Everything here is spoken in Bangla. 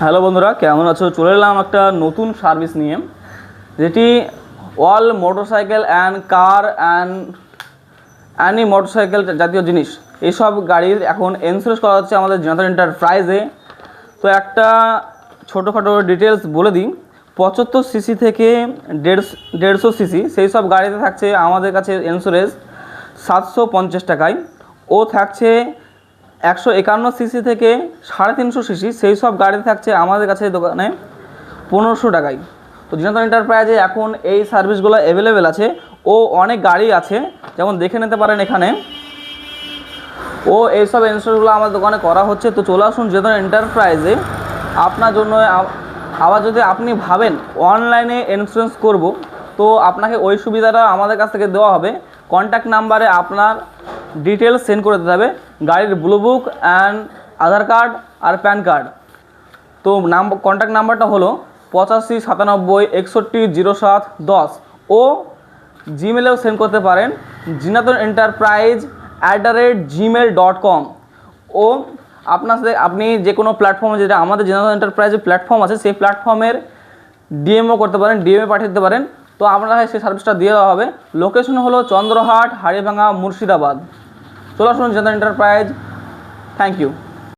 হ্যালো বন্ধুরা, কেমন আছো? চলে এলাম একটা নতুন সার্ভিস নিয়ে, যেটি all motorcycle and car and any motorcycle জাতীয় জিনিস এইসব গাড়ির এখন ইন্স্যুরেন্স করা হচ্ছে আমাদের জনতা এন্টারপ্রাইজে। তো একটা ছোটোখাটো ডিটেলস বলে দিই। 75 সিসি থেকে 150 সিসি সেই সব গাড়িতে থাকছে আমাদের কাছে ইন্স্যুরেন্স 750 টাকায়। ও থাকছে 151 সিসি থেকে 350 সিসি সেই সব গাড়িতে থাকছে আমাদের কাছে দোকানে 1500 টাকায়। তো জনতা এন্টারপ্রাইজে এখন এই সার্ভিসগুলো অ্যাভেলেবেল আছে। ও অনেক গাড়ি আছে, যেমন দেখে নিতে পারেন এখানে। ও এইসব ইন্স্যুরেন্সগুলো আমার দোকানে করা হচ্ছে। তো চলে আসুন জনতা এন্টারপ্রাইজে আপনার জন্য। আবার যদি আপনি ভাবেন অনলাইনে ইন্স্যুরেন্স করব, তো আপনাকে ওই সুবিধাটা আমাদের কাছ থেকে দেওয়া হবে। কন্ট্যাক্ট নাম্বারে আপনার ডিটেলস সেন্ড করে দিতে হবে, গাড়ির blue book and Aadhaar card আর প্যান কার্ড। তো কন্ট্যাক্ট নাম্বারটা হলো 85 97 61 07 10। ও জিমেলেও সেন্ড করতে পারেন জিনাতন enterprise@gmail.com। ও আপনার সাথে আপনি যে কোনো প্ল্যাটফর্মে, যেটা আমাদের জিনাতন এন্টারপ্রাইজের প্ল্যাটফর্ম আছে, সেই প্ল্যাটফর্মের ডিএমও করতে পারেন, ডিএমএ পাঠিয়ে দিতে পারেন। তো আপনাকে সেই সার্ভিসটা দিয়ে দেওয়া হবে। লোকেশন হলো চন্দ্রহাট, হাড়িভাঙা, মুর্শিদাবাদ। চলে আসুন জিনাতন এন্টারপ্রাইজ। Thank you.